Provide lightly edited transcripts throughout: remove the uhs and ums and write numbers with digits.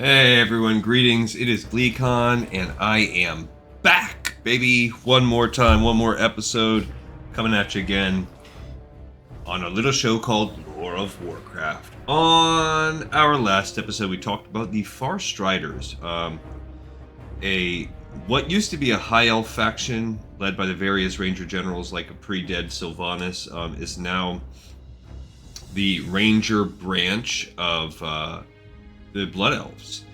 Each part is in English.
Hey everyone, greetings. It is GleeCon, and I am back, baby. One more time, one more episode, coming at you again on a little show called Lore of Warcraft. On our last episode, we talked about the Farstriders, a what used to be a high elf faction led by the various ranger generals like a pre-dead Sylvanas, is now the ranger branch of the Blood Elves.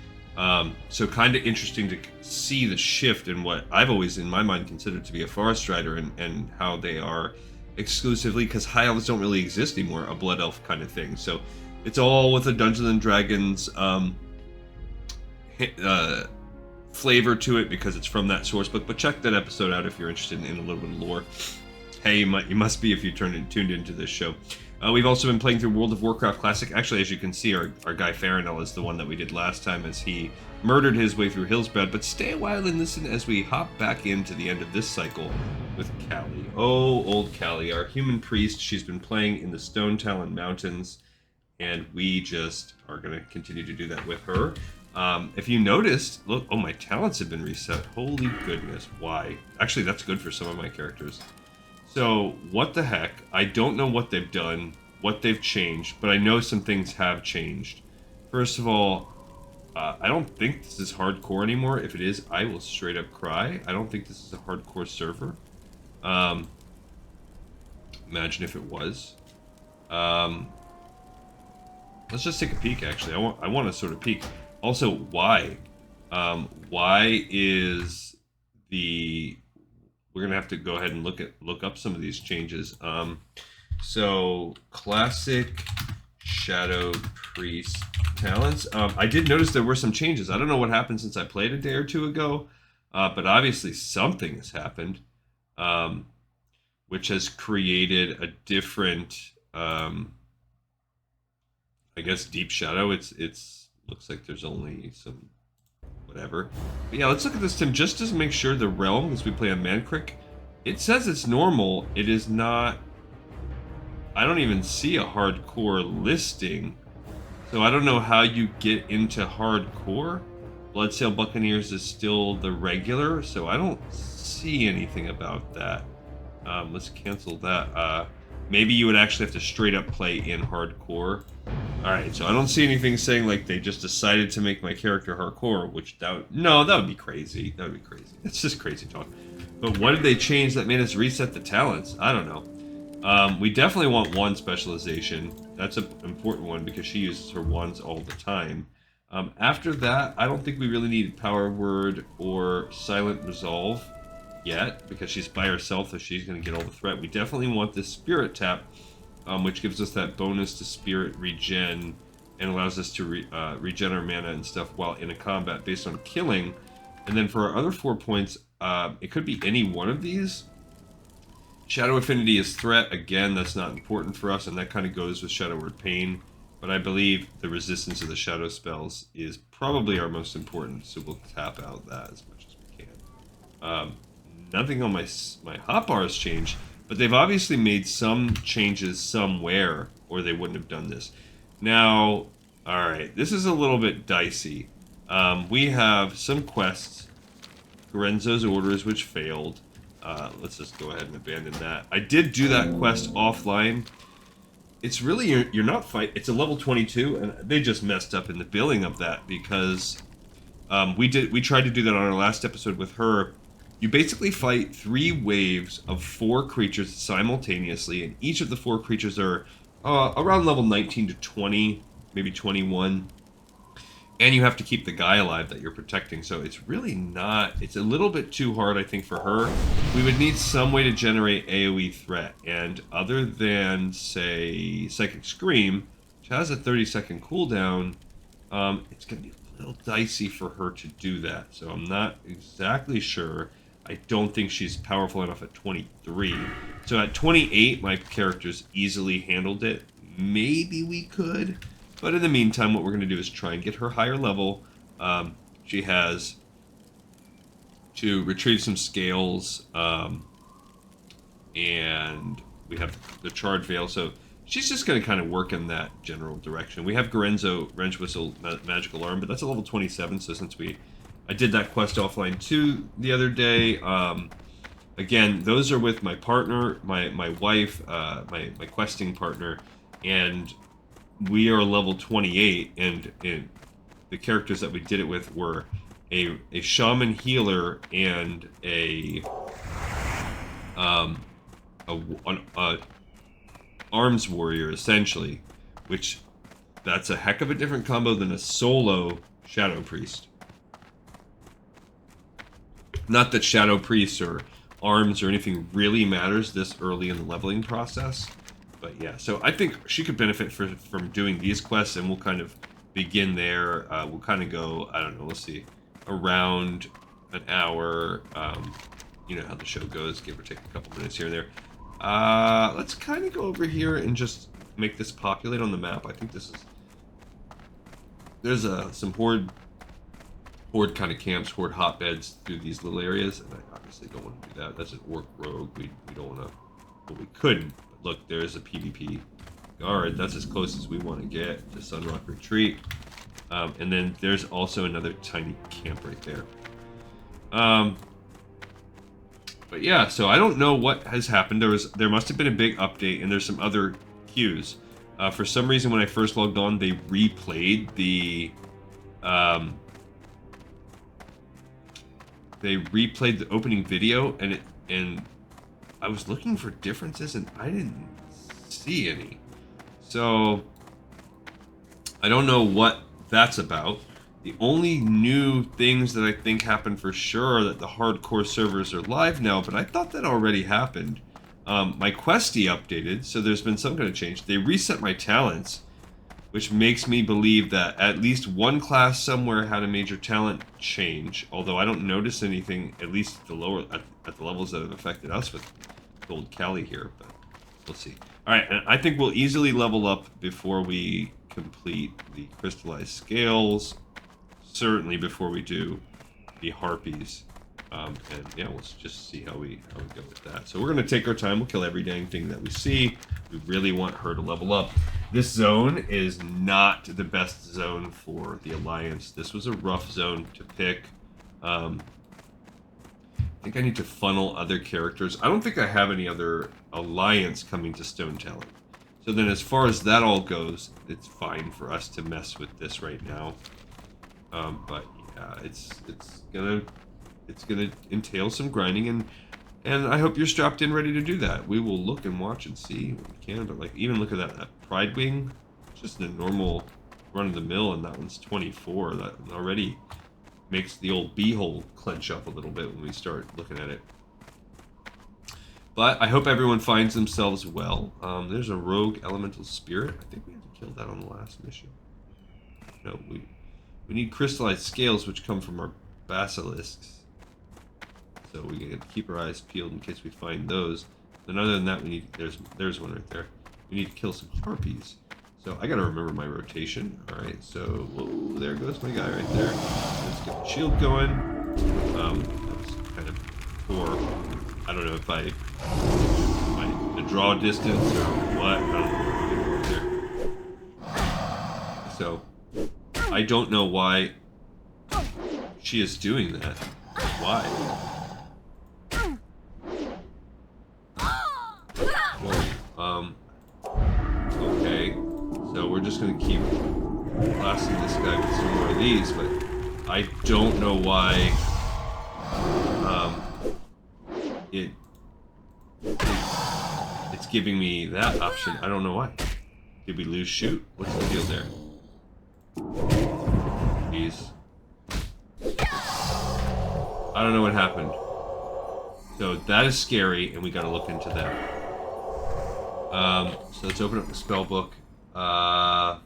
So kind of interesting to see the shift in what I've always, in my mind, considered to be a Forest Strider, and how they are exclusively, because High Elves don't really exist anymore, a Blood Elf kind of thing. So it's all with a Dungeons and Dragons flavor to it because it's from that source book. But check that episode out if you're interested in a little bit of lore. Hey, you must be if you tuned into this show. We've also been playing through World of Warcraft Classic. Actually, as you can see, our guy Farinel is the one that we did last time as he murdered his way through Hillsbrad. But stay a while and listen as we hop back into the end of this cycle with Callie. Oh, old Callie, our human priest. She's been playing in the Stonetalon Mountains, and we just are going to continue to do that with her. If you noticed, look, oh, my talents have been reset. Holy goodness, why? Actually, that's good for some of my characters. So, what the heck? I don't know what they've done, what they've changed, but I know some things have changed. First of all, I don't think this is hardcore anymore. If it is, I will straight up cry. I don't think this is a hardcore server. Imagine if it was. Let's just take a peek, actually. I want to sort of peek. Also, why? Why is the... We're gonna have to go ahead and look up some of these changes. So classic Shadow Priest talents. I did notice there were some changes. I don't know what happened since I played a day or two ago, but obviously something has happened, which has created a different, I guess, deep shadow. It's looks like there's only some. Whatever. But yeah, let's look at this, Tim, just to make sure the realm, as we play on Mancrick, it says it's normal. It is not... I don't even see a hardcore listing. So I don't know how you get into hardcore. Bloodsail Buccaneers is still the regular, so I don't see anything about that. Let's cancel that. Maybe you would actually have to straight up play in hardcore. Alright, so I don't see anything saying like they just decided to make my character hardcore, which that would be crazy. That would be crazy. It's just crazy talk. But what did they change that made us reset the talents? I don't know. We definitely want one specialization. That's an important one because she uses her wands all the time. After that, I don't think we really need Power Word or Silent Resolve yet because she's by herself, so she's going to get all the threat. We definitely want this Spirit Tap, which gives us that bonus to Spirit Regen and allows us to regen our mana and stuff while in a combat based on killing. And then for our other 4 points, it could be any one of these. Shadow Affinity is threat. Again, that's not important for us, and that kind of goes with Shadow Word Pain. But I believe the resistance of the shadow spells is probably our most important, so we'll tap out that as much as we can. Nothing on my hotbar has changed, but they've obviously made some changes somewhere, or they wouldn't have done this. Now, alright, this is a little bit dicey. We have some quests. Gorenzo's Orders, which failed. Let's just go ahead and abandon that. I did do that quest offline. It's really, you're not fight. It's a level 22, and they just messed up in the billing of that because we tried to do that on our last episode with her. You basically fight 3 waves of 4 creatures simultaneously, and each of the 4 creatures are around level 19 to 20, maybe 21. And you have to keep the guy alive that you're protecting, so it's really not... It's a little bit too hard, I think, for her. We would need some way to generate AoE threat, and other than, say, Psychic Scream, which has a 30-second cooldown, it's going to be a little dicey for her to do that, so I'm not exactly sure. I don't think she's powerful enough at 23. So at 28, my character's easily handled it. Maybe we could... But in the meantime, what we're going to do is try and get her higher level. She has to retrieve some scales, and we have the Charred Veil. So she's just going to kind of work in that general direction. We have Gorenzo, Wrench Whistle, Magical Arm, but that's a level 27, so since I did that quest offline too the other day, again, those are with my partner, my wife, my questing partner, and we are level 28, and the characters that we did it with were a shaman healer and a arms warrior, essentially, which that's a heck of a different combo than a solo shadow priest. Not that shadow priests or arms or anything really matters this early in the leveling process, but yeah, so I think she could benefit from doing these quests, and we'll kind of begin there. We'll kind of go, I don't know, let's see, around an hour. You know how the show goes, give or take a couple minutes here and there. Let's kind of go over here and just make this populate on the map. I think there's some horde kind of camps, horde hotbeds through these little areas, and I obviously don't want to do that. That's an orc rogue. We don't want to, well, we couldn't. But look, there's a PvP guard. That's as close as we want to get to Sunrock Retreat. And then there's also another tiny camp right there. But yeah, so I don't know what has happened. There must have been a big update, and there's some other queues. For some reason, when I first logged on, they replayed the opening video, and I was looking for differences, and I didn't see any. So I don't know what that's about. The only new things that I think happened for sure are that the hardcore servers are live now, but I thought that already happened. My questie updated, so there's been some kind of change. They reset my talents, which makes me believe that at least one class somewhere had a major talent change, although I don't notice anything, at least at the levels that have affected us with Gold Cali here, but we'll see. Alright, and I think we'll easily level up before we complete the crystallized scales. Certainly before we do the harpies, and yeah, let's just see how we go with that. So we're gonna take our time. We'll kill every dang thing that we see. We really want her to level up. This zone is not the best zone for the Alliance. This was a rough zone to pick. I think I need to funnel other characters. I don't think I have any other Alliance coming to Stonetalon. So then, as far as that all goes, it's fine for us to mess with this right now. But yeah, it's gonna entail some grinding, and I hope you're strapped in ready to do that. We will look and watch and see what we can, but like, even look at that Pride Wing, it's just a normal run of the mill, and that one's 24. That already makes the old beehole clench up a little bit when we start looking at it. But I hope everyone finds themselves well. There's a rogue elemental spirit. I think we had to kill that on the last mission. No, we need crystallized scales, which come from our basilisks. So we can keep our eyes peeled in case we find those. And other than that, we need, there's one right there. We need to kill some harpies. So I gotta remember my rotation. Alright, so whoa, there goes my guy right there. Let's get the shield going. That was kind of poor. I don't know if the draw distance or what. I don't know. So I don't know why she is doing that. Why? Whoa. Okay. So we're just gonna keep blasting this guy with some more of these, but I don't know why it's giving me that option. I don't know why. Did we lose shoot? What's the deal there? Jeez. I don't know what happened. So that is scary, and we gotta look into that. So let's open up the spell book. I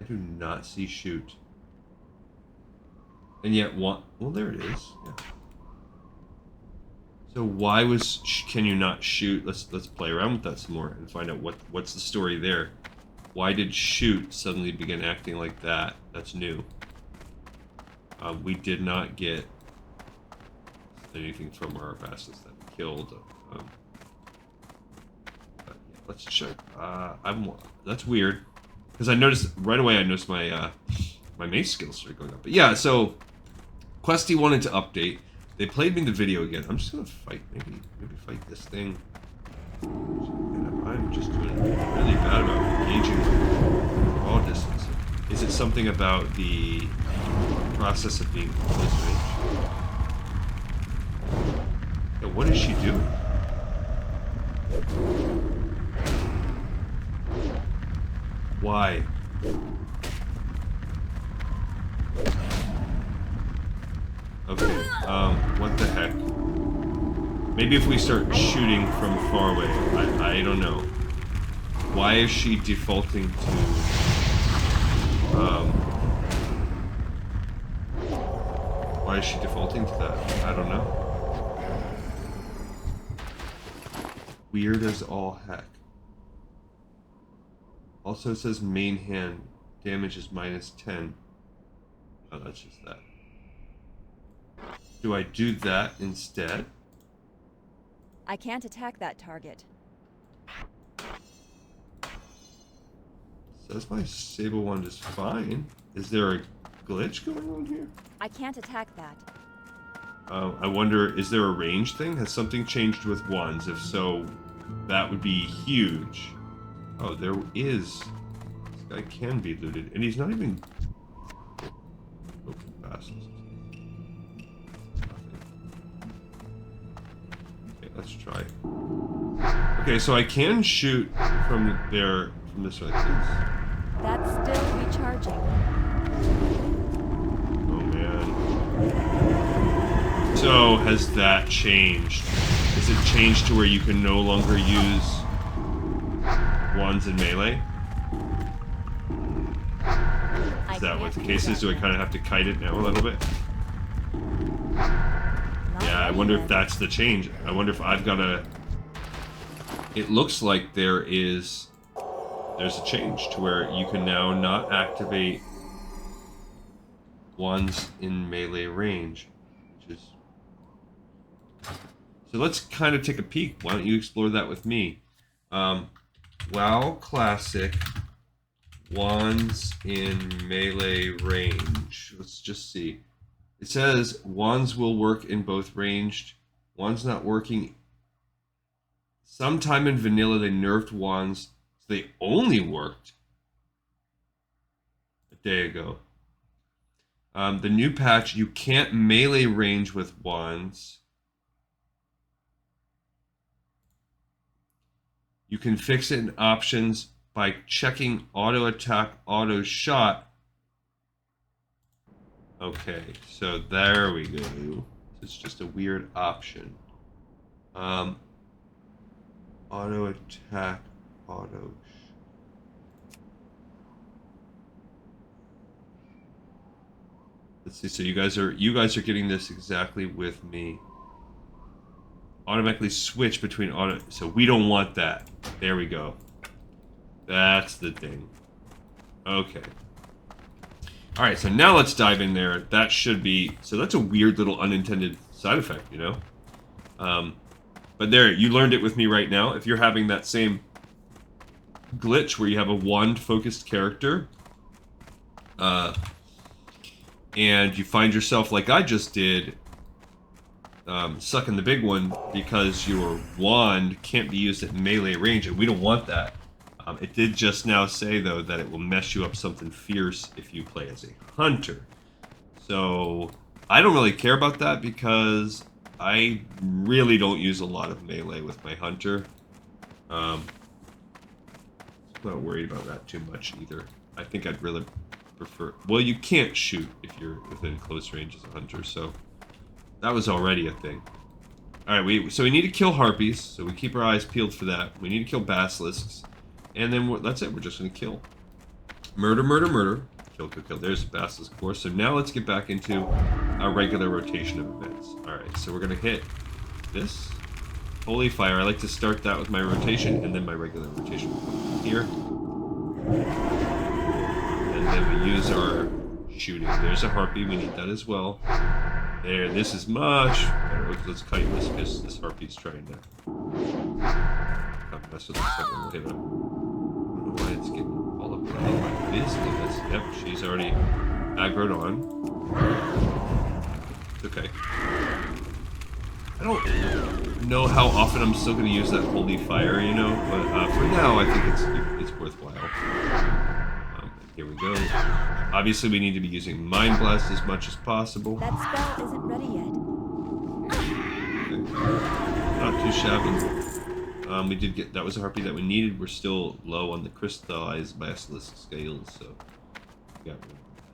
do not see shoot. And yet one, well, there it is. Yeah. So why can you not shoot? Let's play around with that some more and find out what's the story there. Why did shoot suddenly begin acting like that? That's new. We did not get anything from our bastards that we killed. let's check. That's weird. Because I noticed, right away I noticed my, my mace skills started going up. But yeah, so, Questy wanted to update. They played me the video again. I'm just gonna fight, maybe fight this thing. I'm just doing really bad about engaging all distance. Is it something about the process of being close range? Yeah, what is she doing? Why? Okay, what the heck? Maybe if we start shooting from far away, I don't know. Why is she defaulting to, why is she defaulting to that? I don't know. Weird as all heck. Also it says main hand damage is -10. Oh, that's just that. Do I do that instead? I can't attack that target. Says my Sable Wand is fine. Is there a glitch going on here? I can't attack that. I wonder, is there a range thing? Has something changed with wands? If so, that would be huge. Oh, there is. This guy can be looted, and he's not even... Open bastards. Okay, let's try. Okay, so I can shoot from there, from this way. That's still recharging. Oh, man. So, has that changed? Has it changed to where you can no longer use wands in melee? Is that what the case is? Do I kind of have to kite it now a little bit? Yeah, I wonder if that's the change. I wonder if I've got to... It looks like there's a change to where you can now not activate wands in melee range, which is... So let's kind of take a peek. Why don't you explore that with me? WoW Classic wands in melee range. Let's just see. It says wands will work in both ranged. Wands not working. Sometime in vanilla they nerfed wands. So they only worked a day ago. The new patch, you can't melee range with wands. You can fix it in options by checking auto attack, auto shot. Okay, so there we go. It's just a weird option. Auto attack, auto. Let's see. So you guys are getting this exactly with me. Automatically switch between auto. So we don't want that. There we go. That's the thing. Okay. All right. So now let's dive in there. That should be. So that's a weird little unintended side effect, you know. But there, you learned it with me right now. If you're having that same glitch where you have a wand-focused character, and you find yourself like I just did. Sucking the big one because your wand can't be used at melee range, and we don't want that. It did just now say, though, that it will mess you up something fierce if you play as a hunter. So, I don't really care about that because I really don't use a lot of melee with my hunter. I'm not worried about that too much either. I think I'd really prefer... Well, you can't shoot if you're within close range as a hunter, so... That was already a thing. Alright, so we need to kill harpies, so we keep our eyes peeled for that. We need to kill basilisks. And then that's it, we're just going to kill. Murder, murder, murder. Kill, kill, kill. There's the basilisk, of course. So now let's get back into our regular rotation of events. Alright, so we're going to hit this. Holy fire. I like to start that with my rotation, and then my regular rotation will come here. And then we use our shooting. There's a harpy, we need that as well. There, this is much better. Let's kite this because this harpy's trying to come mess with this second. We'll hit up. I don't know why it's getting all up in it is because, yep, she's already aggroed on. It's okay. I don't know how often I'm still going to use that holy fire, you know, but for now, I think it's worthwhile. Here we go. Obviously, we need to be using Mind Blast as much as possible. That spell isn't ready yet. Okay. Not too shabby. We did get, that was a harpy that we needed. We're still low on the crystallized basilisk scales, so we got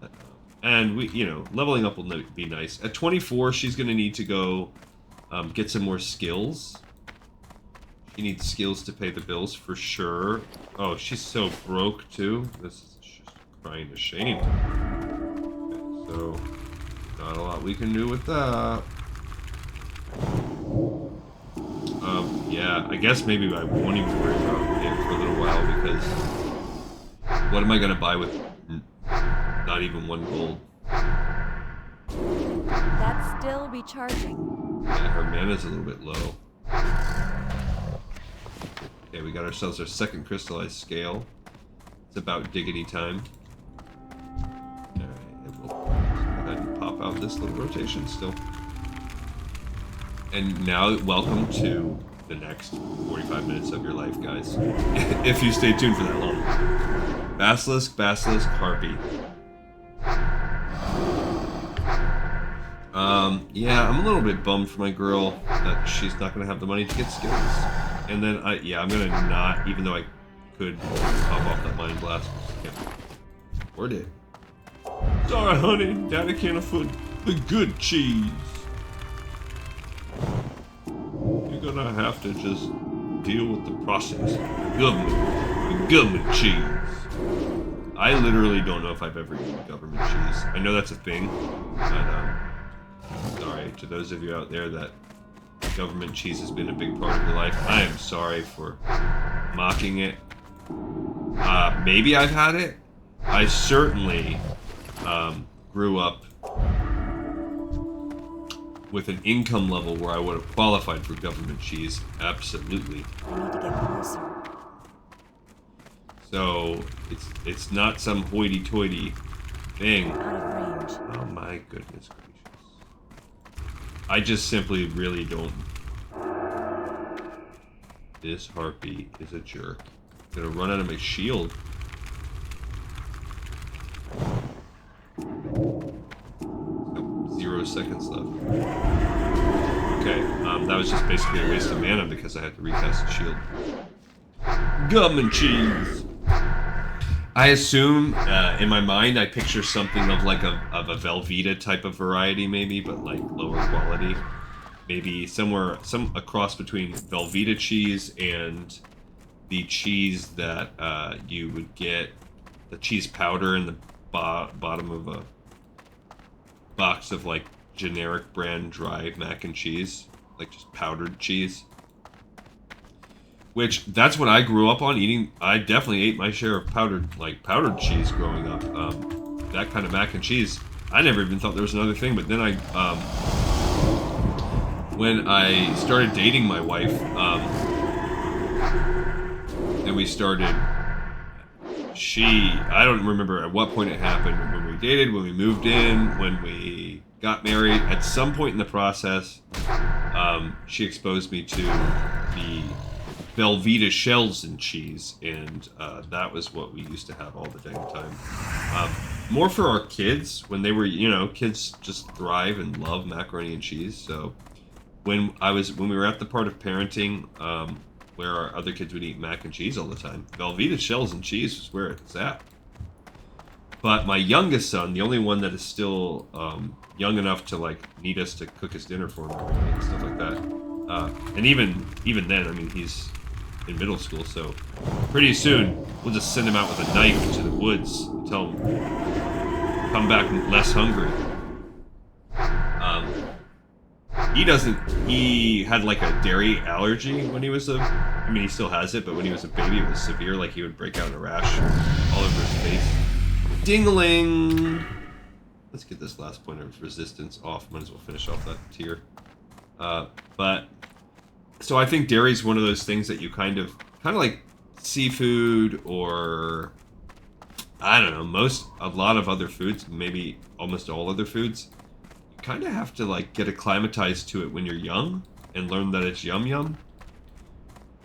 that. And we, you know, leveling up will be nice. At 24, she's going to need to go get some more skills. She needs skills to pay the bills for sure. Oh, she's so broke too. This is just crying to shame. Okay, so not a lot we can do with that. Yeah, I guess maybe I won't even worry about it for a little while because what am I gonna buy with not even 1 gold? That's still recharging. Yeah, her mana's a little bit low. Okay, we got ourselves our second crystallized scale. It's about diggity time. Alright, and we'll go ahead and pop out this little rotation still. And now, welcome to the next 45 minutes of your life, guys. If you stay tuned for that long. Basilisk, Harpy. Yeah, I'm a little bit bummed for my girl that she's not going to have the money to get skills. And then, I'm going to not, even though I could pop off that Mind Blast. Can't afford it. Sorry, honey, Daddy can't afford the good cheese. You're gonna have to just deal with the process. The government cheese. I literally don't know if I've ever eaten government cheese. I know that's a thing, but sorry to those of you out there that government cheese has been a big part of your life. I am sorry for mocking it. Maybe I've had it. I certainly grew up with an income level where I would have qualified for government cheese. Absolutely. I need to get closer. So it's not some hoity-toity thing. Out of range. Oh my goodness gracious. I just simply really don't. This harpy is a jerk. I'm gonna run out of my shield. 0 seconds left. Okay, that was just basically a waste of mana because I had to recast the shield. Government cheese! I assume, in my mind, I picture something of like a Velveeta type of variety maybe, but like lower quality. Maybe a cross between Velveeta cheese and the cheese that you would get, the cheese powder in the bottom of a box of like generic brand dry mac and cheese, like just powdered cheese. Which that's what I grew up on eating. I definitely ate my share of powdered cheese growing up. That kind of mac and cheese. I never even thought there was another thing. But then when I started dating my wife, and we started. I don't remember at what point it happened. When we dated, when we moved in, when we got married. At some point in the process, she exposed me to the Velveeta shells and cheese, and that was what we used to have all the dang time. More for our kids when they were, kids just thrive and love macaroni and cheese. So when we were at the part of parenting where our other kids would eat mac and cheese all the time, Velveeta shells and cheese was where it's at. But my youngest son, the only one that is still young enough to like need us to cook his dinner for him and stuff like that, and even then, I mean, he's in middle school, so pretty soon we'll just send him out with a knife into the woods and tell him come back less hungry. He had like a dairy allergy when he was he still has it, but when he was a baby it was severe. Like he would break out in a rash all over his face. Ding-a-ling! Let's get this last point of resistance off. Might as well finish off that tier. So I think dairy is one of those things that you kind of kind of like seafood or I don't know, a lot of other foods, maybe almost all other foods. You kind of have to like get acclimatized to it when you're young and learn that it's yum yum.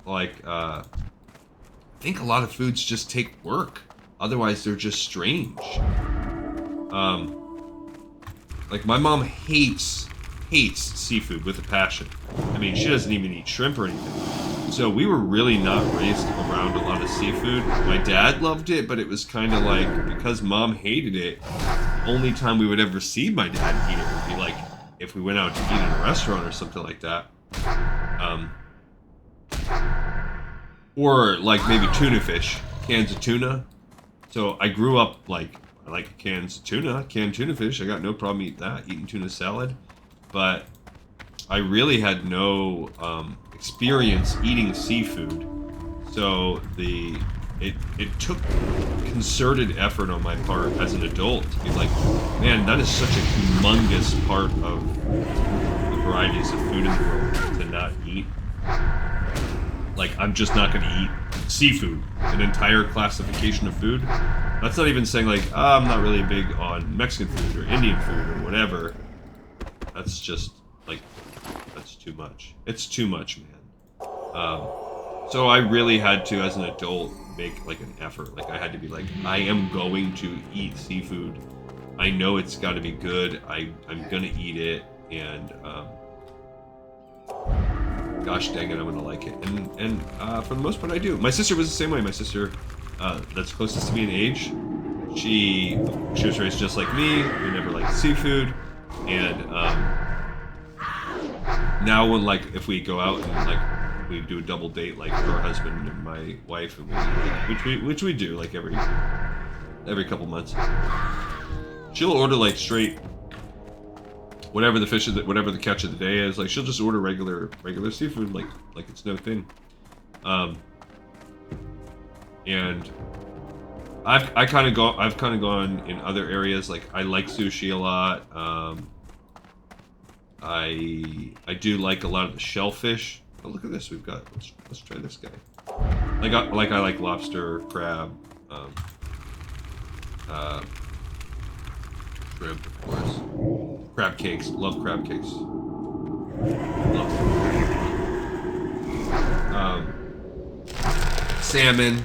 Like, I think a lot of foods just take work. Otherwise, they're just strange. Like my mom hates seafood with a passion. I mean, she doesn't even eat shrimp or anything. So we were really not raised around a lot of seafood. My dad loved it, but it was kind of like, because mom hated it, the only time we would ever see my dad eat it would be like if we went out to eat in a restaurant or something like that. Or like maybe tuna fish, cans of tuna. So I grew up like, I like canned tuna fish. I got no problem eating tuna salad. But I really had no experience eating seafood. So it took concerted effort on my part as an adult to be like, man, that is such a humongous part of the varieties of food in the world to not eat. Like, I'm just not going to eat seafood, an entire classification of food. That's not even saying, like, I'm not really big on Mexican food or Indian food or whatever. That's just, like, that's too much. It's too much, man. So I really had to, as an adult, make, like, an effort. Like, I had to be like, I am going to eat seafood. I know it's got to be good. I'm going to eat it, and, gosh dang it, I'm gonna like it. And for the most part, I do. My sister was the same way. My sister, that's closest to me in age, she was raised just like me. We never liked seafood, and now when like if we go out and like we do a double date, like her husband and my wife, and which we do like every couple months, she'll order like straight. Whatever the catch of the day is, like she'll just order regular seafood, like it's no thing. And I've kind of gone in other areas. Like I like sushi a lot. I do like a lot of the shellfish. Oh, look at this. Let's try this guy. I like lobster, crab, shrimp, of course. Crab cakes. Love crab cakes. Love salmon.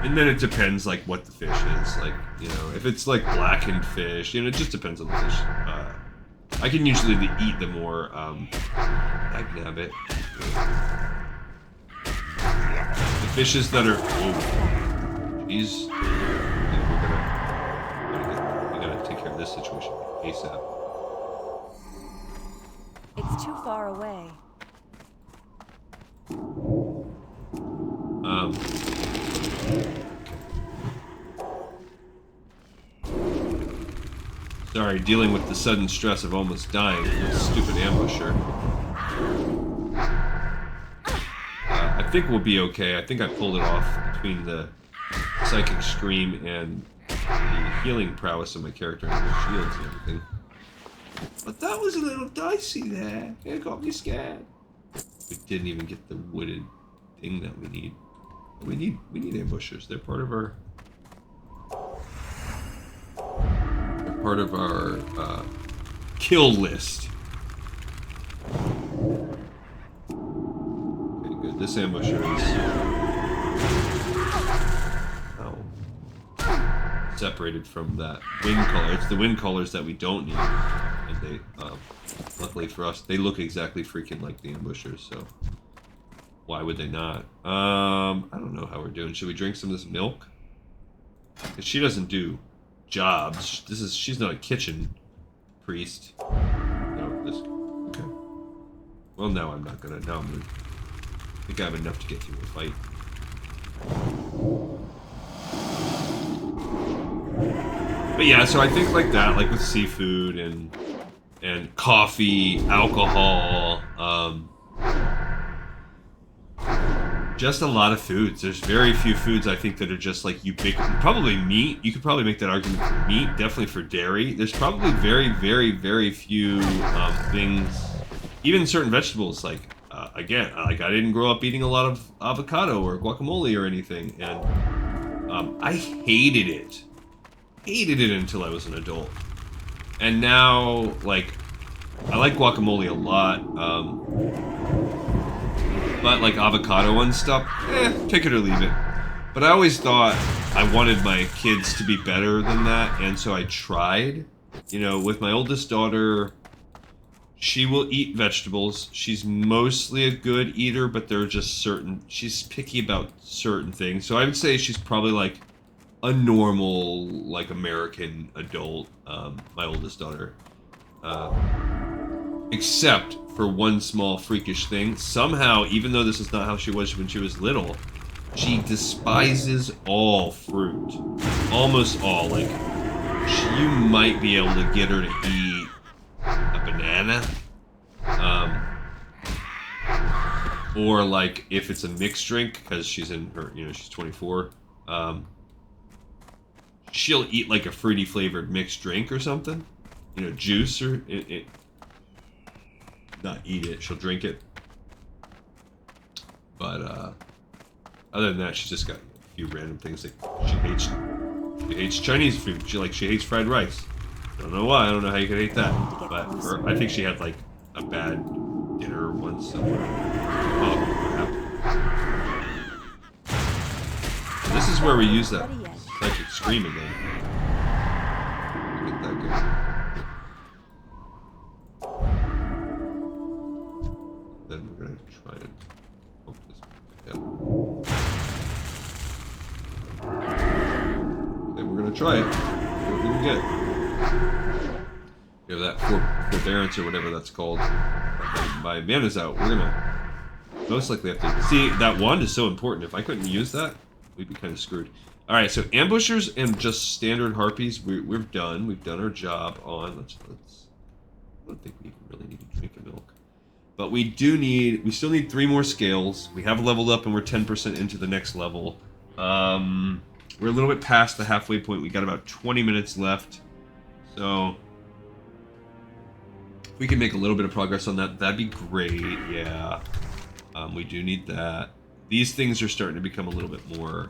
And then it depends, like, what the fish is. Like, you know, if it's, like, blackened fish, you know, it just depends on the fish. I can usually eat the more, it. The fishes that are... Oh, geez. Take care of this situation ASAP. It's too far away. Sorry, dealing with the sudden stress of almost dying from this stupid ambusher. I think we'll be okay. I think I pulled it off between the psychic scream and the healing prowess of my character and the shields and everything. But that was a little dicey there. It got me scared. We didn't even get the wooded thing that we need. We need ambushers. They're part of our kill list. Okay, good. This ambusher is separated from that wind color. It's the wind colors that we don't need, and they, luckily for us, they look exactly freaking like the ambushers. So why would they not? I don't know how we're doing. Should we drink some of this milk? Because she doesn't do jobs. She's not a kitchen priest. No, this. Okay. Well, now I'm not gonna. Now I'm gonna. I think I have enough to get through the fight. But yeah, so I think like that, like with seafood and coffee, alcohol, just a lot of foods. There's very few foods I think that are just like ubiquitous. Probably meat. You could probably make that argument for meat. Definitely for dairy. There's probably very, very, very few things. Even certain vegetables like again, like I didn't grow up eating a lot of avocado or guacamole or anything, and I hated it. Hated it until I was an adult. And now, like, I like guacamole a lot, but like avocado and stuff, take it or leave it. But I always thought I wanted my kids to be better than that, and so I tried. You know, with my oldest daughter, she will eat vegetables. She's mostly a good eater, but there are just she's picky about certain things. So I would say she's probably like a normal, like American adult, my oldest daughter. Except for one small freakish thing. Somehow, even though this is not how she was when she was little, she despises all fruit. Almost all. Like, you might be able to get her to eat a banana. Or like if it's a mixed drink, because she's in her, you know, she's 24. She'll eat like a fruity flavored mixed drink or something. You know, juice or not eat it, she'll drink it. But other than that, she's just got a few random things. Like she hates Chinese food. She hates fried rice. I don't know why. I don't know how you could hate that. But I think she had like a bad dinner once somewhere. Oh crap! This is where we use that psychic scream again. Get that good. Then we're gonna try and poke this. Yep. Okay, we're gonna try it. See what we can get. You know, that forbearance or whatever that's called. My mana's out. We're gonna most likely have to see. That wand is so important. If I couldn't use that, we'd be kind of screwed. All right, so ambushers and just standard harpies, we're done. We've done our job on. Let's. I don't think we really need to drink a milk. But we still need 3 more scales. We have leveled up and we're 10% into the next level. We're a little bit past the halfway point. We got about 20 minutes left. So if we can make a little bit of progress on that, that'd be great. Yeah. We do need that. These things are starting to become a little bit more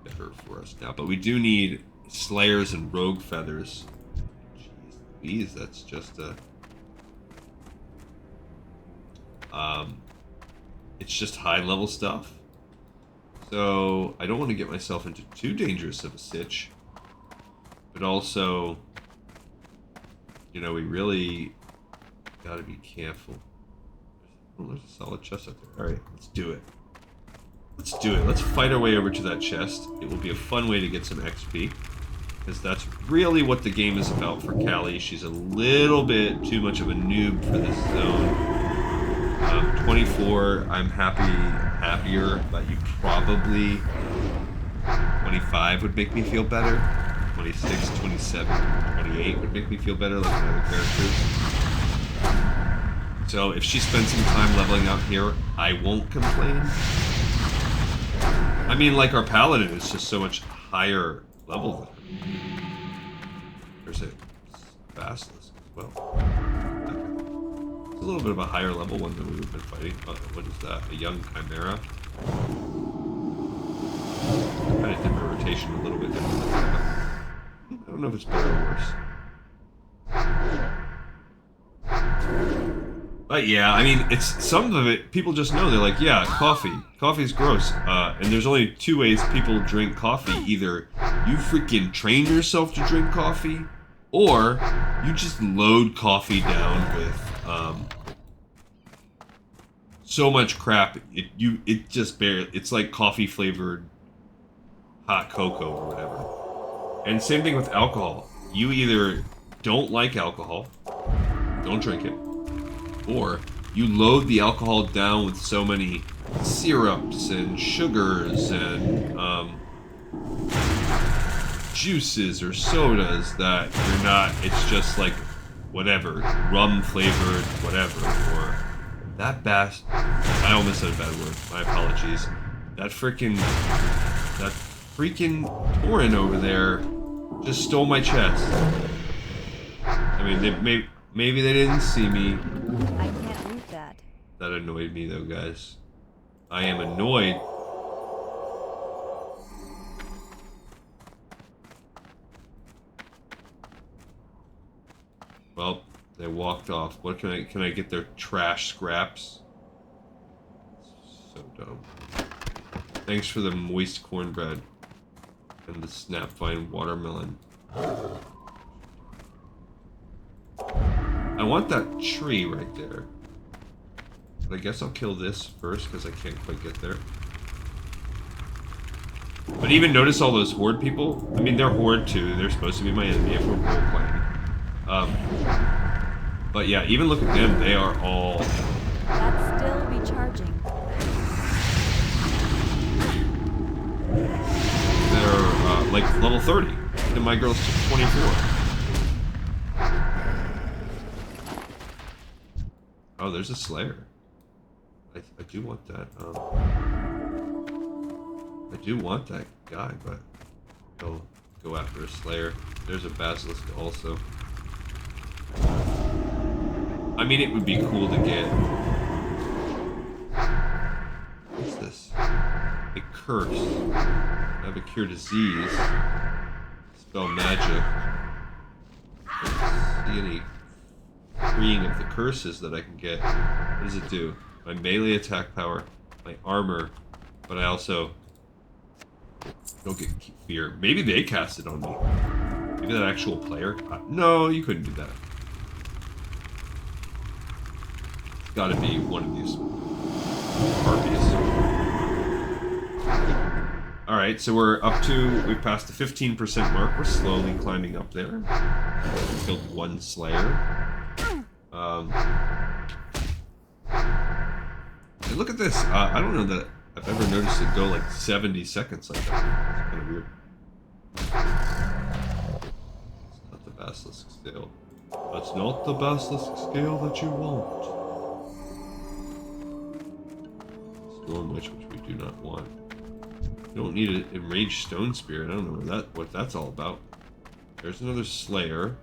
better for us now. But we do need slayers and rogue feathers. Jeez Louise, that's just a... it's just high level stuff. So I don't want to get myself into too dangerous of a sitch. But also, you know, we really gotta be careful. Oh, there's a solid chest up there. Alright, let's do it. Let's do it. Let's fight our way over to that chest. It will be a fun way to get some XP. Because that's really what the game is about for Callie. She's a little bit too much of a noob for this zone. 24, I'm happier, but you probably... 25 would make me feel better. 26, 27, 28 would make me feel better, like the other characters. So if she spends some time leveling up here, I won't complain. I mean, like our paladin is just so much higher level than her. There's a basilisk as well. It's a little bit of a higher level one than we've been fighting. What is that? A young chimera? I kind of did my rotation a little bit different. I don't know if it's better or worse. But yeah, I mean, it's some of it, people just know. They're like, yeah, coffee. Coffee's gross. And there's only 2 ways people drink coffee. Either you freaking train yourself to drink coffee, or you just load coffee down with so much crap. It's like coffee flavored hot cocoa or whatever. And same thing with alcohol. You either don't like alcohol, don't drink it, or you load the alcohol down with so many syrups and sugars and juices or sodas that you're not, it's just like whatever, rum flavored whatever, or that I almost said a bad word, my apologies. That freaking Tauren over there just stole my chest. I mean, maybe they didn't see me. I can't read that. That I annoyed me though, guys. I am annoyed. Well, they walked off. What can I get their trash scraps? So dumb. Thanks for the moist cornbread and the snapvine watermelon. I want that tree right there. But I guess I'll kill this first because I can't quite get there. But even notice all those horde people? I mean, they're horde too. They're supposed to be my enemy if we're role playing. But yeah, even look at them. They are all... That's still recharging. They're like level 30. And my girl's 24. Oh, there's a Slayer. I do want that. I do want that guy, but I'll go after a Slayer. There's a Basilisk also. I mean, it would be cool to get... What's this? A curse. I have a cure disease. Spell magic. I don't see any freeing of the curses that I can get. What does it do? My melee attack power, my armor, but I also don't get fear. Maybe they cast it on me. Maybe that actual player? No, you couldn't do that. It's gotta be one of these harpies. Alright, so we're up to, we've passed the 15% mark. We're slowly climbing up there. Killed one Slayer. And look at this. I don't know that I've ever noticed it go like 70 seconds like that. It's kind of weird. It's not the Basilisk scale. That's not the Basilisk scale that you want. Storm Witch, which we do not want. You don't need an enraged stone spirit. I don't know what that's all about. There's another Slayer.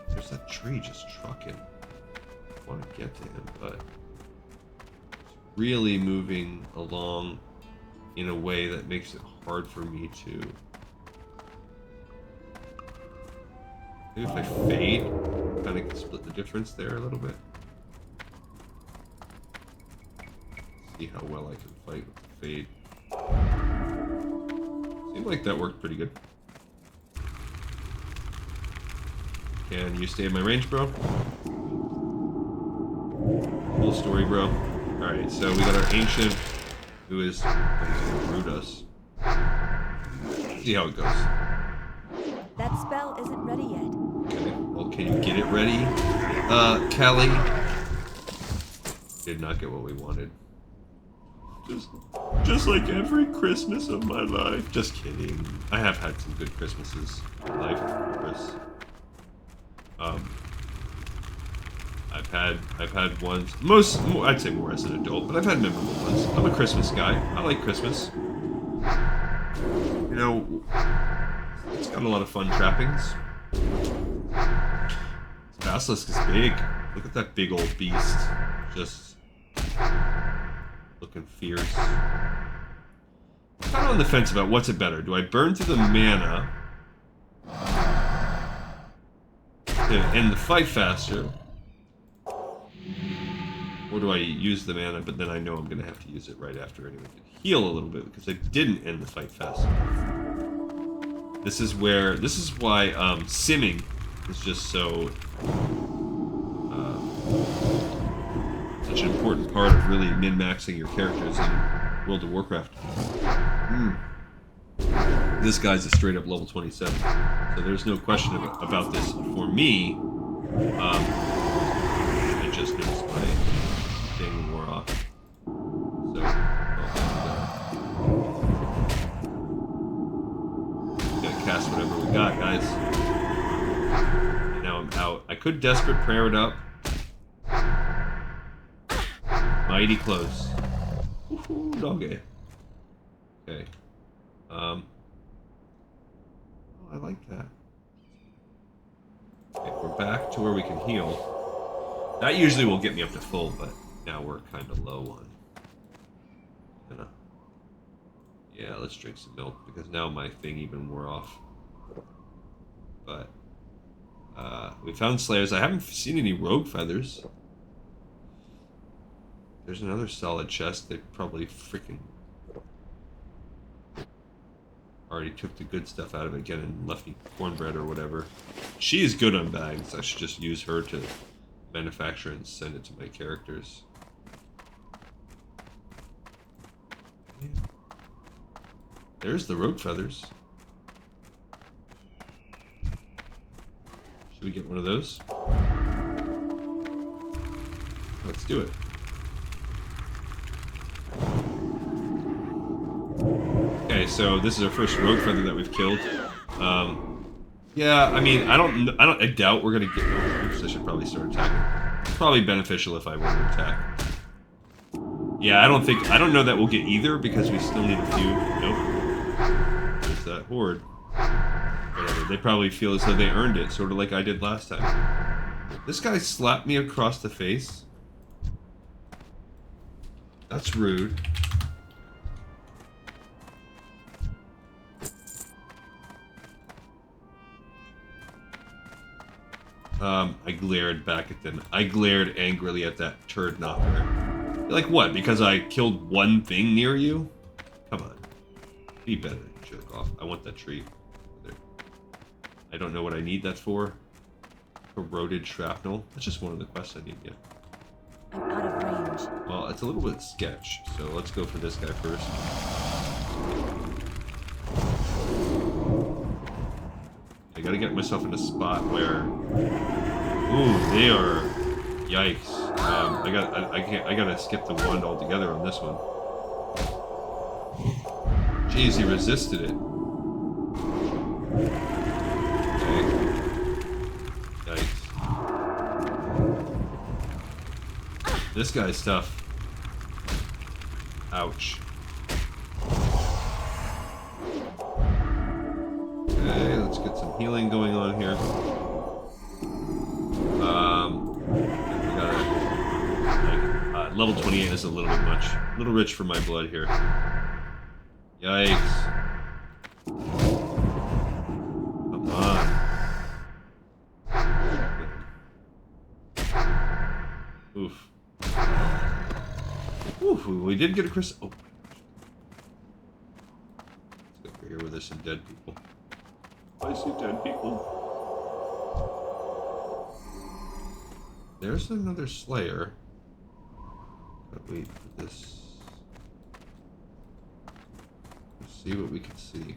There's that tree just trucking. I want to get to him, but it's really moving along in a way that makes it hard for me to... Maybe if I fade, kind of can split the difference there a little bit. See how well I can fight with the fade. Seemed like that worked pretty good. Can you stay in my range, bro? Cool story, bro. Alright, so we got our Ancient, who is going to root us. See how it goes. That spell isn't ready yet. Okay, well, can you get it ready? Kelly? Did not get what we wanted. Just like every Christmas of my life. Just kidding. I have had some good Christmases in life, Chris. I've had ones, I'd say more as an adult, but I've had memorable ones. I'm a Christmas guy. I like Christmas. You know, it's got a lot of fun trappings. This Basilisk is big. Look at that big old beast. Just looking fierce. I'm kind of on the fence about what's it better. Do I burn through the mana to end the fight faster? Or do I use the mana, but then I know I'm going to have to use it right after anyway to heal a little bit because I didn't end the fight fast enough. This is why simming is just so such an important part of really min-maxing your characters in World of Warcraft. This guy's a straight up level 27, so there's no question about this for me. I just noticed my thing wore off. So, gotta cast whatever we got, guys. And now I'm out. I could Desperate Prayer it up. Mighty close. Woohoo, doggy. Okay. Oh, I like that. Okay, we're back to where we can heal. That usually will get me up to full, but now we're kind of low on. Yeah, let's drink some milk because now my thing even wore off. But we found slayers. I haven't seen any rogue feathers. There's another solid chest. They probably freaking already took the good stuff out of it again and left me cornbread or whatever. She is good on bags. I should just use her to manufacture and send it to my characters. There's the rogue feathers. Should we get one of those? Let's do it. Okay, so this is our first rogue feather that we've killed. Yeah, I mean, I doubt we're gonna get. Oops, I should probably start attacking. It's probably beneficial if I were to attack. Yeah, I don't know that we'll get either because we still need a few. Nope. There's that horde. Whatever. They probably feel as though they earned it, sort of like I did last time. This guy slapped me across the face. That's rude. I glared back at them. I glared angrily at that turd knocker. Like what? Because I killed one thing near you? Come on. Be better, jerk off. I want that tree. There. I don't know what I need that for. Corroded shrapnel. That's just one of the quests I need, yeah. I'm out of range. Well, it's a little bit sketch, so let's go for this guy first. I gotta get myself in a spot where... Ooh, they are... Yikes. I gotta skip the wand altogether on this one. Jeez, he resisted it. Okay. Yikes. This guy's tough. Ouch. Okay, let's get some healing going on here. Level 28 is a little bit much. A little rich for my blood here. Yikes. Come on. Oof. Oof, we did get a crystal. Oh my gosh. Let's go over here where there's some dead people. I see dead people. There's another slayer. Gotta wait for this. Let's see what we can see.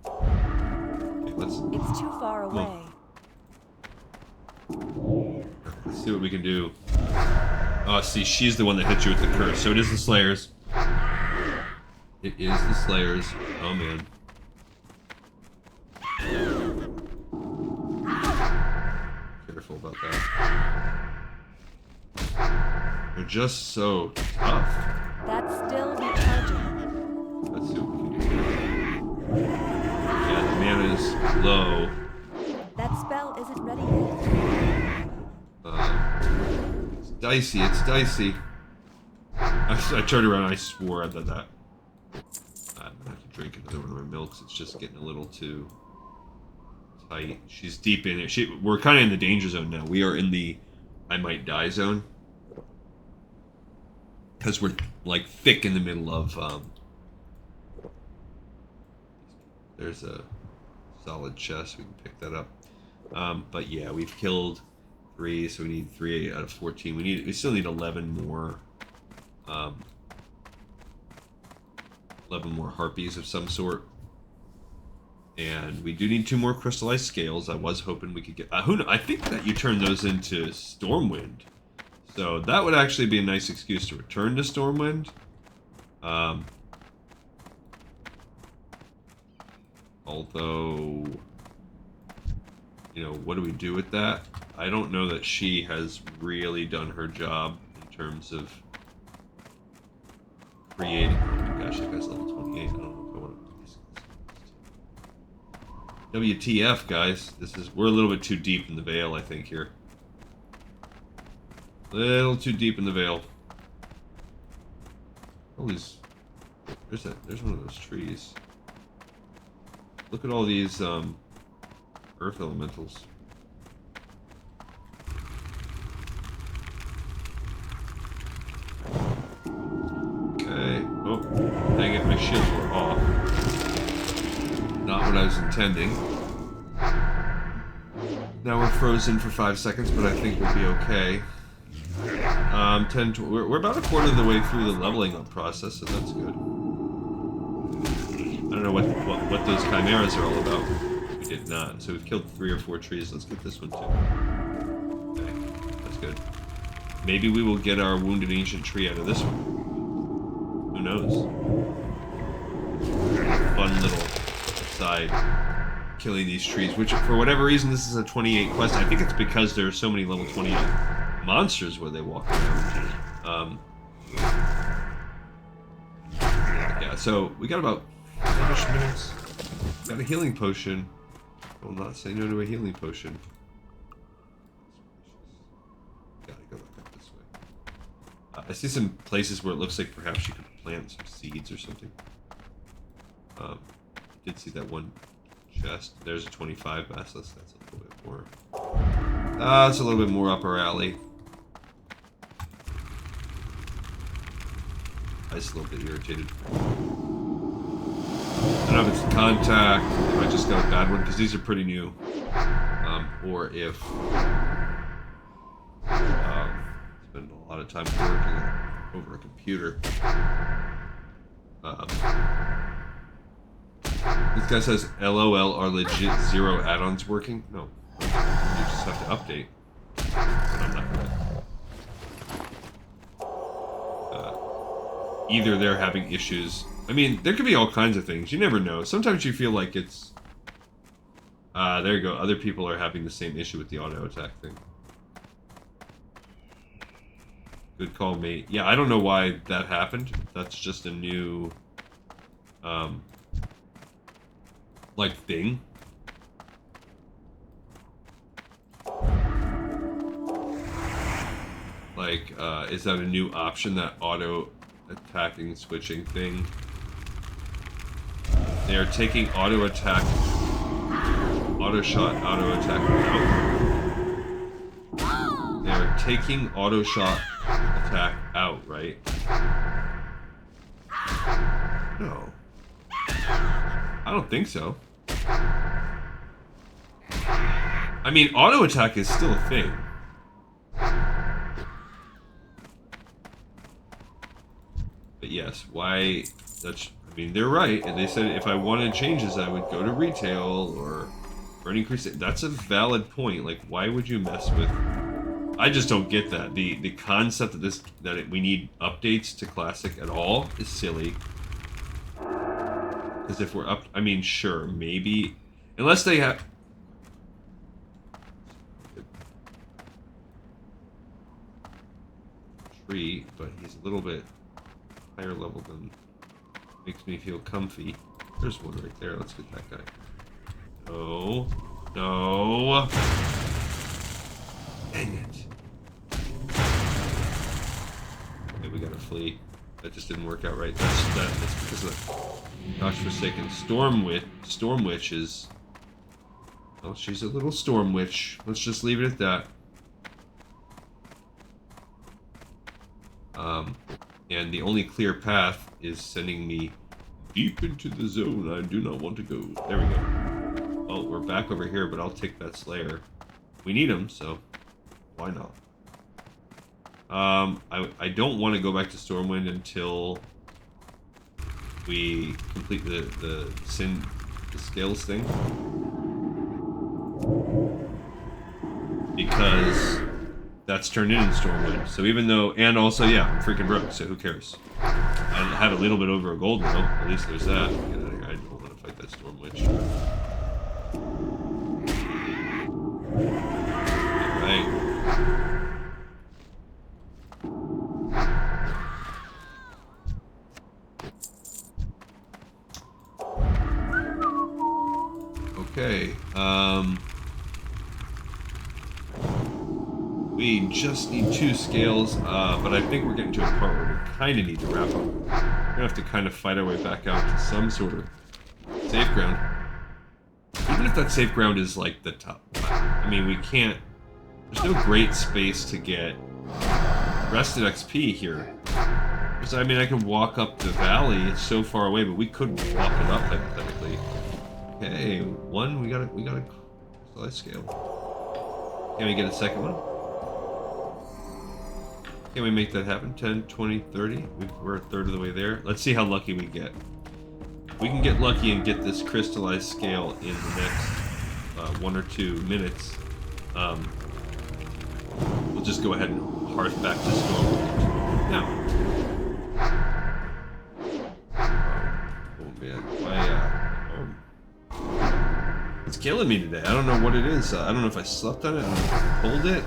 Okay, It's too far away. Let's see what we can do. Oh, see, she's the one that hit you with the curse. So it is the Slayers. It is the Slayers. Oh, man. Careful about that. They're just so tough. That's still recharging. Let's see what we can do here. Yeah, the mana's low. That spell isn't ready yet. It's dicey, it's dicey. I turned around and I swore I did that. I'm gonna have to drink another one of my milks. It's just getting a little too tight. She's deep in it. We're kind of in the danger zone now. We are in the I might die zone. Because we're like thick in the middle of there's a solid chest. We can pick that up. But yeah, we've killed 3, so we need 3 out of 14. We still need 11 more 11 more harpies of some sort. And we do need 2 more crystallized scales. I was hoping we could get I think that you turn those into Stormwind. So that would actually be a nice excuse to return to Stormwind. Although, you know, what do we do with that? I don't know that she has really done her job in terms of creating. Oh my gosh, that guy's level 28. I don't know if I want to. WTF, guys? We're a little bit too deep in the veil, I think, here. Little too deep in the veil. All these. There's one of those trees. Look at all these earth elementals. Okay. Oh, dang it! My shields were off. Not what I was intending. Now we're frozen for 5 seconds, but I think we'll be okay. 10. We're about a quarter of the way through the leveling up process, so that's good. I don't know what those chimeras are all about. We did not. So we've killed 3 or 4 trees. Let's get this one too. Okay, that's good. Maybe we will get our wounded ancient tree out of this one. Who knows? Fun little side. Killing these trees, which for whatever reason this is a 28 quest. I think it's because there are so many level 28 monsters where they walk around. Yeah, so we got about 5-ish minutes. Got a healing potion. I will not say no to a healing potion. Gotta go back up this way. I see some places where it looks like perhaps you could plant some seeds or something. I did see that one chest. There's a 25 basilisk. That's a little bit more. It's a little bit more up our alley. I'm just a little bit irritated. I don't know if it's contact, if I just got a bad one, because these are pretty new. Or if spend a lot of time working over a computer. This guy says, LOL, are legit 0 add-ons working? No. You just have to update. But I'm not gonna. Either they're having issues. I mean, there could be all kinds of things. You never know. Sometimes you feel like it's... there you go. Other people are having the same issue with the auto attack thing. Good call, mate. Yeah, I don't know why that happened. That's just a new... like thing. Like, is that a new option, that auto attacking switching thing? They are taking auto attack, auto shot, auto attack out. They are taking auto shot attack out, right? No. I don't think so. I mean, auto attack is still a thing. But yes, why? That's. I mean, they're right, and they said if I wanted changes, I would go to retail or an increase. That's a valid point. Like, why would you mess with? I just don't get that. The concept that we need updates to classic at all is silly. Because if we're up, I mean, sure, maybe, unless they have. Tree, but he's a little bit higher level than makes me feel comfy. There's one right there. Let's get that guy. No. No. Dang it. Okay, we gotta flee. That just didn't work out right. That's because of the gosh forsaken Storm Witch is. Well, she's a little Storm Witch. Let's just leave it at that. And the only clear path is sending me deep into the zone I do not want to go. There we go. Oh, we're back over here, but I'll take that Slayer. We need him, so why not? I don't want to go back to Stormwind until we complete the scales thing. Because that's turned in Stormwind. So even though, and also, yeah, I'm freaking broke, so who cares? I have a little bit over a gold though. At least there's that. I don't want to fight that Storm Witch. Alright. Okay, We just need 2 scales, but I think we're getting to a part where we kind of need to wrap up. We're gonna have to kind of fight our way back out to some sort of safe ground. Even if that safe ground is like the top. I mean, we can't. There's no great space to get rested XP here. Because I mean, I could walk up the valley. It's so far away, but we could walk it up hypothetically. Okay, one. We got a size scale. Can we get a second one? Can we make that happen? 10, 20, 30? We're a third of the way there. Let's see how lucky we get. We can get lucky and get this crystallized scale in the next 1 or 2 minutes. We'll just go ahead and hearth back to Stormwind. Now. Oh man, it's killing me today. I don't know what it is. I don't know if I slept on it. I don't know if I pulled it.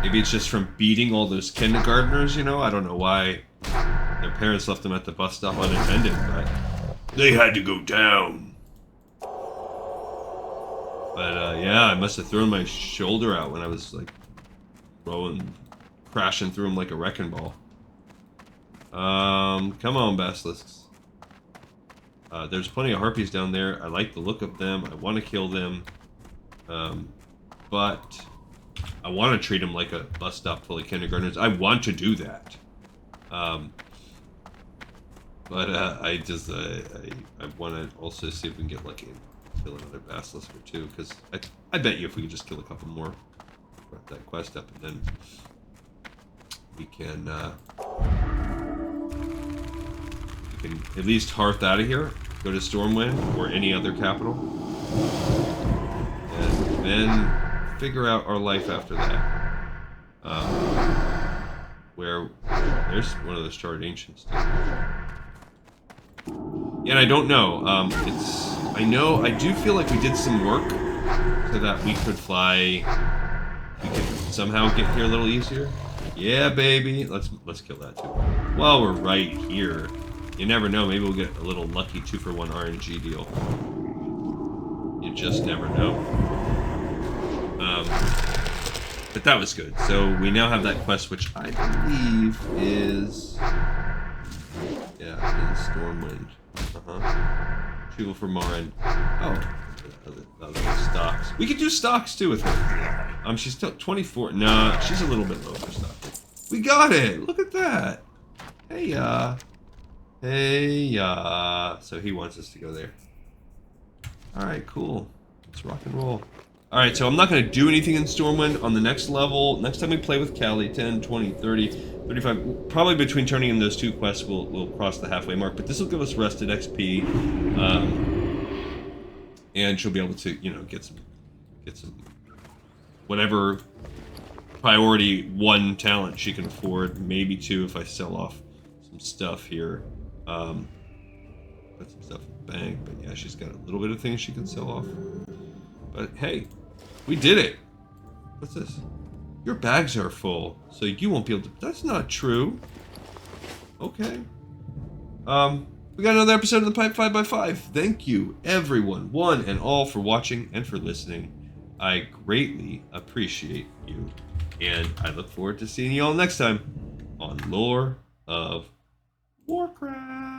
Maybe it's just from beating all those kindergartners, you know? I don't know why their parents left them at the bus stop unattended, but they had to go down. But yeah, I must have thrown my shoulder out when I was like crashing through them like a wrecking ball. Come on, basilisks. There's plenty of harpies down there. I like the look of them. I want to kill them. But I want to treat them like a bus stop full of kindergartners. I want to do that. But I just I want to also see if we can get lucky and kill another basilisk or 2, because I bet you if we can just kill a couple more, wrap that quest up, and then we can at least hearth out of here, go to Stormwind or any other capital, and then figure out our life after that. Where there's one of those charred ancients. Yeah, and I don't know. I do feel like we did some work so that we could fly. We could somehow get here a little easier. Yeah, baby. Let's kill that too. While we're right here, you never know. Maybe we'll get a little lucky 2-for-1 RNG deal. You just never know. But that was good. So we now have that quest, which I believe is in Stormwind. Retrieval for Marin. Oh, other stocks. We could do stocks too with her. She's still 24. No, she's a little bit low for stock. We got it. Look at that. Hey, So he wants us to go there. All right, cool. Let's rock and roll. All right, so I'm not going to do anything in Stormwind on the next level. Next time we play with Callie, 10, 20, 30, 35, probably between turning in those 2 quests, we'll cross the halfway mark. But this will give us rested XP, and she'll be able to, you know, get some whatever priority 1 talent she can afford, maybe 2 if I sell off some stuff here. Put some stuff in the bank, but yeah, she's got a little bit of things she can sell off. But hey, we did it. What's this? Your bags are full, so you won't be able to. That's not true. Okay. We got another episode of the Pipe 5x5. Thank you, everyone, one and all, for watching and for listening. I greatly appreciate you, and I look forward to seeing you all next time on Lore of Warcraft.